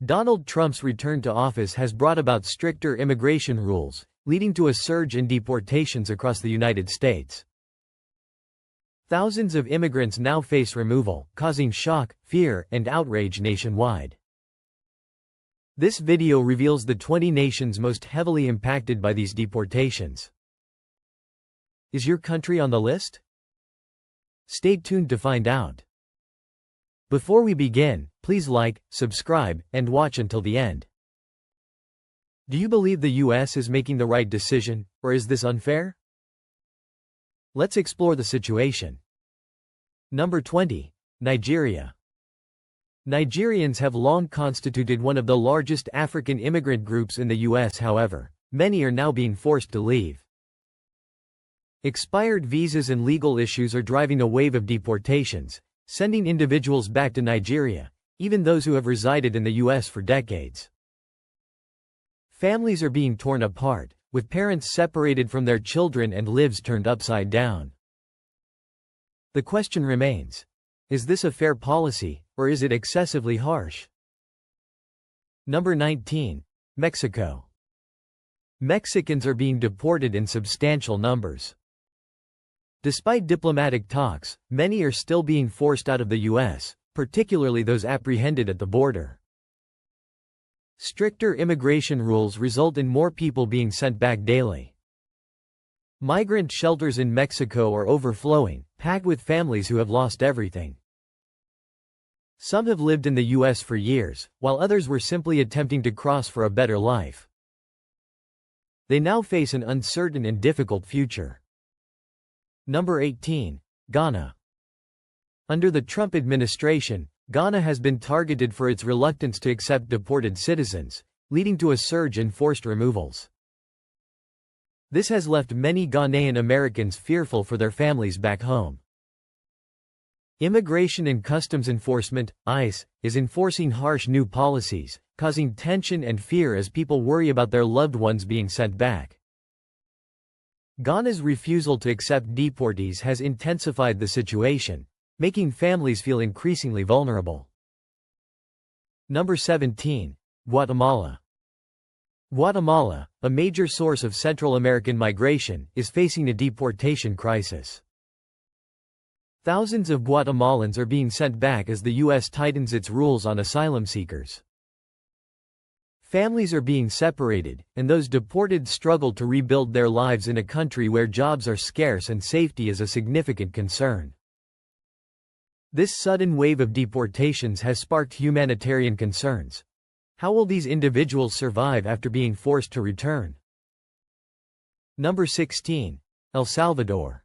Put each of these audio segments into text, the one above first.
Donald Trump's return to office has brought about stricter immigration rules, leading to a surge in deportations across the United States. Thousands of immigrants now face removal, causing shock, fear, and outrage nationwide. This video reveals the 20 nations most heavily impacted by these deportations. Is your country on the list? Stay tuned to find out. Before we begin, please like, subscribe, and watch until the end. Do you believe the US is making the right decision, or is this unfair? Let's explore the situation. Number 20. Nigeria. Nigerians have long constituted one of the largest African immigrant groups in the US. However, many are now being forced to leave. Expired visas and legal issues are driving a wave of deportations, sending individuals back to Nigeria, even those who have resided in the US for decades. Families are being torn apart, with parents separated from their children and lives turned upside down. The question remains: is this a fair policy, or is it excessively harsh? Number 19. Mexico. Mexicans are being deported in substantial numbers. Despite diplomatic talks, many are still being forced out of the US, particularly those apprehended at the border. Stricter immigration rules result in more people being sent back daily. Migrant shelters in Mexico are overflowing, packed with families who have lost everything. Some have lived in the US for years, while others were simply attempting to cross for a better life. They now face an uncertain and difficult future. Number 18. Ghana. Under the Trump administration, Ghana has been targeted for its reluctance to accept deported citizens, leading to a surge in forced removals. This has left many Ghanaian Americans fearful for their families back home. Immigration and Customs Enforcement, ICE, is enforcing harsh new policies, causing tension and fear as people worry about their loved ones being sent back. Ghana's refusal to accept deportees has intensified the situation, making families feel increasingly vulnerable. Number 17. Guatemala. Guatemala, a major source of Central American migration, is facing a deportation crisis. Thousands of Guatemalans are being sent back as the US tightens its rules on asylum seekers. Families are being separated, and those deported struggle to rebuild their lives in a country where jobs are scarce and safety is a significant concern. This sudden wave of deportations has sparked humanitarian concerns. How will these individuals survive after being forced to return? Number 16. El Salvador.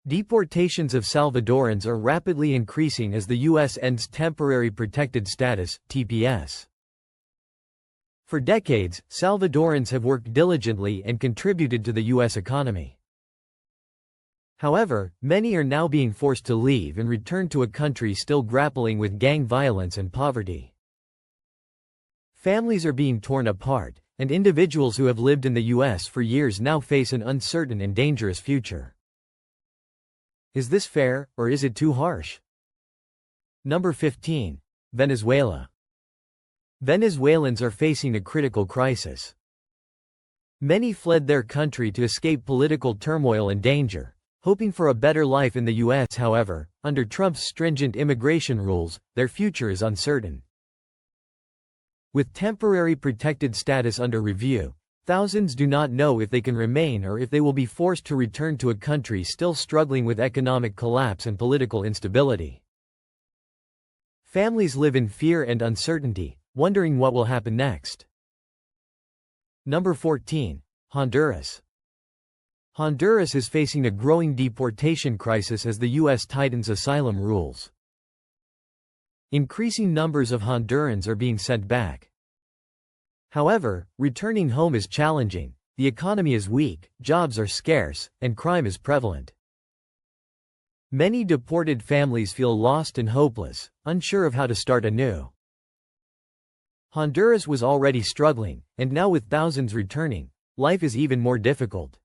Deportations of Salvadorans are rapidly increasing as the US ends Temporary Protected Status, TPS. For decades, Salvadorans have worked diligently and contributed to the US economy. However, many are now being forced to leave and return to a country still grappling with gang violence and poverty. Families are being torn apart, and individuals who have lived in the US for years now face an uncertain and dangerous future. Is this fair, or is it too harsh? Number 15. Venezuela. Venezuelans are facing a critical crisis. Many fled their country to escape political turmoil and danger, hoping for a better life in the US. However, under Trump's stringent immigration rules, their future is uncertain. With temporary protected status under review, thousands do not know if they can remain or if they will be forced to return to a country still struggling with economic collapse and political instability. Families live in fear and uncertainty, wondering what will happen next. Number 14. Honduras. Honduras is facing a growing deportation crisis as the US tightens asylum rules. Increasing numbers of Hondurans are being sent back. However, returning home is challenging, the economy is weak, jobs are scarce, and crime is prevalent. Many deported families feel lost and hopeless, unsure of how to start anew. Honduras was already struggling, and now with thousands returning, life is even more difficult.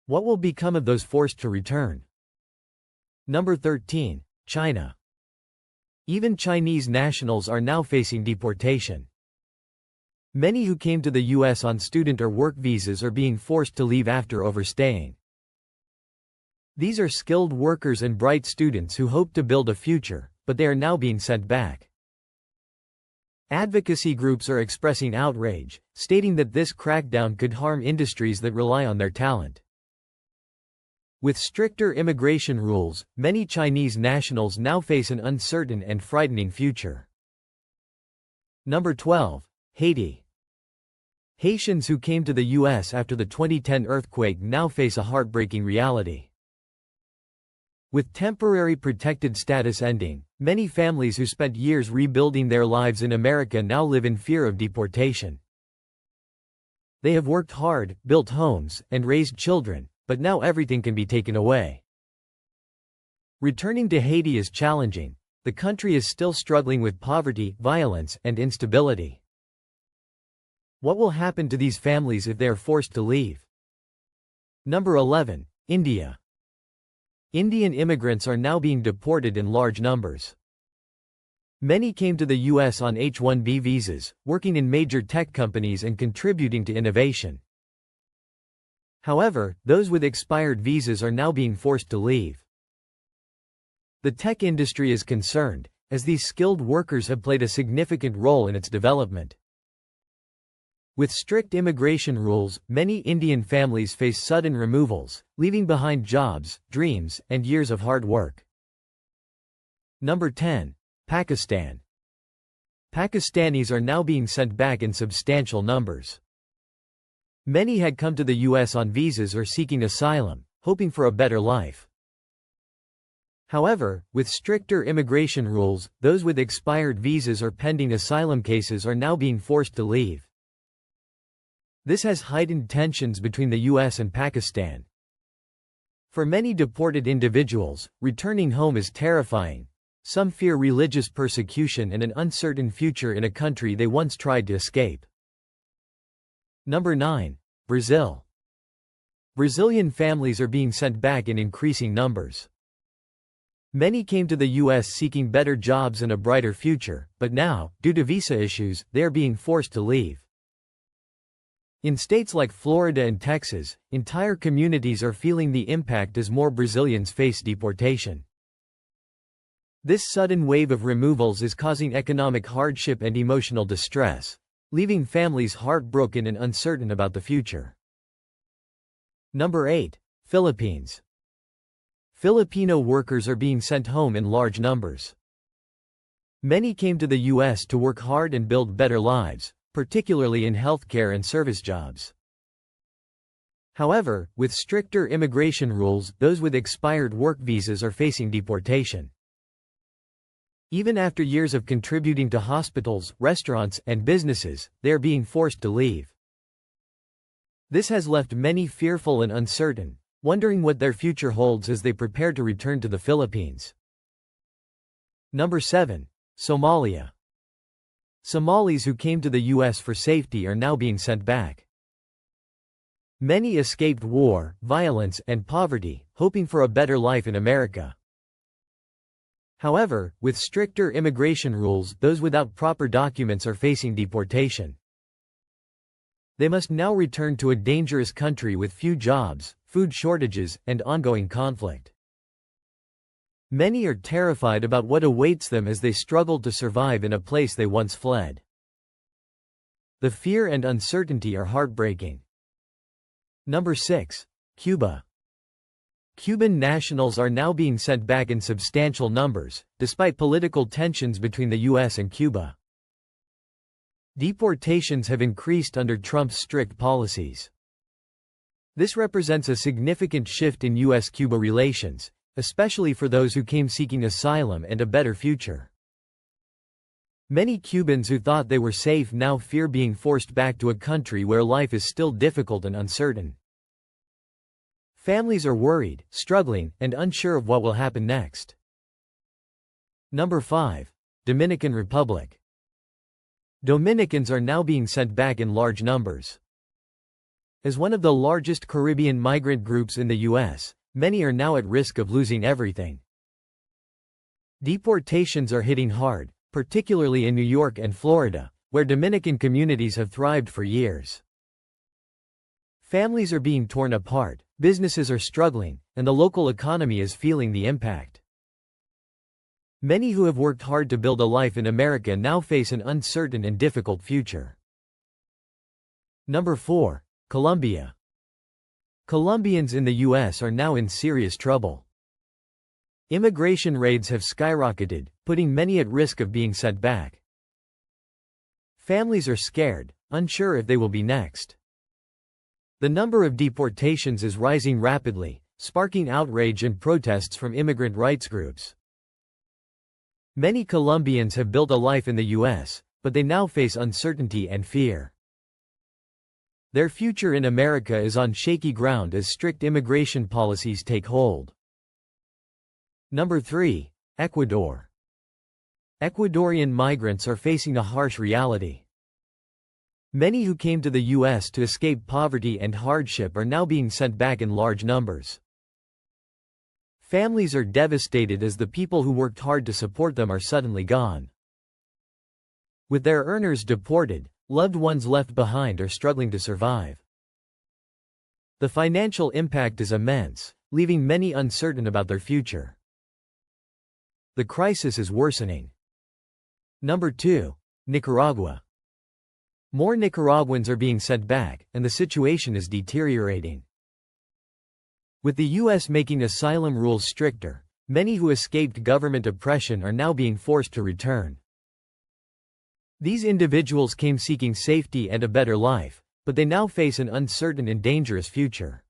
What will become of those forced to return? Number 13. China. Even Chinese nationals are now facing deportation. Many who came to the U.S. on student or work visas are being forced to leave after overstaying. These are skilled workers and bright students who hope to build a future, but they are now being sent back. Advocacy groups are expressing outrage, stating that this crackdown could harm industries that rely on their talent. With stricter immigration rules, many Chinese nationals now face an uncertain and frightening future. Number 12. Haiti. Haitians who came to the U.S. after the 2010 earthquake now face a heartbreaking reality. With temporary protected status ending, many families who spent years rebuilding their lives in America now live in fear of deportation. They have worked hard, built homes, and raised children, but now everything can be taken away. Returning to Haiti is challenging. The country is still struggling with poverty, violence, and instability. What will happen to these families if they are forced to leave? Number 11. India. Indian immigrants are now being deported in large numbers. Many came to the U.S. on H-1B visas, working in major tech companies and contributing to innovation. However, those with expired visas are now being forced to leave. The tech industry is concerned, as these skilled workers have played a significant role in its development. With strict immigration rules, many Indian families face sudden removals, leaving behind jobs, dreams, and years of hard work. Number 10. Pakistan. Pakistanis are now being sent back in substantial numbers. Many had come to the U.S. on visas or seeking asylum, hoping for a better life. However, with stricter immigration rules, those with expired visas or pending asylum cases are now being forced to leave. This has heightened tensions between the U.S. and Pakistan. For many deported individuals, returning home is terrifying. Some fear religious persecution and an uncertain future in a country they once tried to escape. Number 9. Brazil. Brazilian families are being sent back in increasing numbers. Many came to the U.S. seeking better jobs and a brighter future, but now, due to visa issues, they are being forced to leave. In states like Florida and Texas, entire communities are feeling the impact as more Brazilians face deportation. This sudden wave of removals is causing economic hardship and emotional distress, leaving families heartbroken and uncertain about the future. Number 8. Philippines. Filipino workers are being sent home in large numbers. Many came to the U.S. to work hard and build better lives, particularly in healthcare and service jobs. However, with stricter immigration rules, those with expired work visas are facing deportation. Even after years of contributing to hospitals, restaurants, and businesses, they are being forced to leave. This has left many fearful and uncertain, wondering what their future holds as they prepare to return to the Philippines. Number 7. Somalia. Somalis who came to the U.S. for safety are now being sent back. Many escaped war, violence, and poverty, hoping for a better life in America. However, with stricter immigration rules, those without proper documents are facing deportation. They must now return to a dangerous country with few jobs, food shortages, and ongoing conflict. Many are terrified about what awaits them as they struggle to survive in a place they once fled. The fear and uncertainty are heartbreaking. Number 6. Cuba. Cuban nationals are now being sent back in substantial numbers, despite political tensions between the U.S. and Cuba. Deportations have increased under Trump's strict policies. This represents a significant shift in U.S.-Cuba relations, especially for those who came seeking asylum and a better future. Many Cubans who thought they were safe now fear being forced back to a country where life is still difficult and uncertain. Families are worried, struggling, and unsure of what will happen next. Number 5. Dominican Republic. Dominicans are now being sent back in large numbers. As one of the largest Caribbean migrant groups in the U.S., many are now at risk of losing everything. Deportations are hitting hard, particularly in New York and Florida, where Dominican communities have thrived for years. Families are being torn apart, businesses are struggling, and the local economy is feeling the impact. Many who have worked hard to build a life in America now face an uncertain and difficult future. Number 4. Colombia. Colombians in the U.S. are now in serious trouble. Immigration raids have skyrocketed, putting many at risk of being sent back. Families are scared, unsure if they will be next. The number of deportations is rising rapidly, sparking outrage and protests from immigrant rights groups. Many Colombians have built a life in the U.S., but they now face uncertainty and fear. Their future in America is on shaky ground as strict immigration policies take hold. Number 3. Ecuador. Ecuadorian migrants are facing a harsh reality. Many who came to the U.S. to escape poverty and hardship are now being sent back in large numbers. Families are devastated as the people who worked hard to support them are suddenly gone. With their earners deported, loved ones left behind are struggling to survive. The financial impact is immense, leaving many uncertain about their future. The crisis is worsening. Number 2. Nicaragua. More Nicaraguans are being sent back, and the situation is deteriorating. With the U.S. making asylum rules stricter, many who escaped government oppression are now being forced to return. These individuals came seeking safety and a better life, but they now face an uncertain and dangerous future.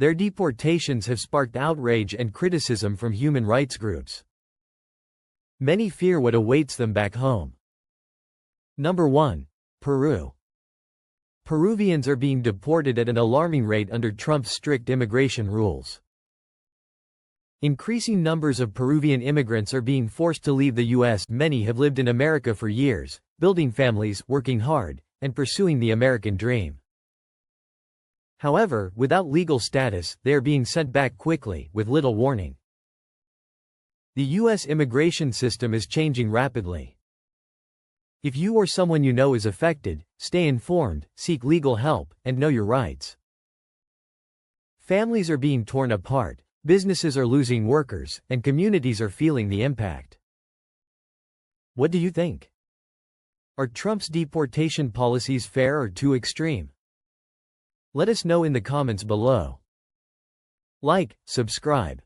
Their deportations have sparked outrage and criticism from human rights groups. Many fear what awaits them back home. Number 1. Peru. Peruvians are being deported at an alarming rate under Trump's strict immigration rules. Increasing numbers of Peruvian immigrants are being forced to leave the U.S. Many have lived in America for years, building families, working hard, and pursuing the American dream. However, without legal status, they are being sent back quickly, with little warning. The U.S. immigration system is changing rapidly. If you or someone you know is affected, stay informed, seek legal help, and know your rights. Families are being torn apart, businesses are losing workers, and communities are feeling the impact. What do you think? Are Trump's deportation policies fair or too extreme? Let us know in the comments below. Like, subscribe.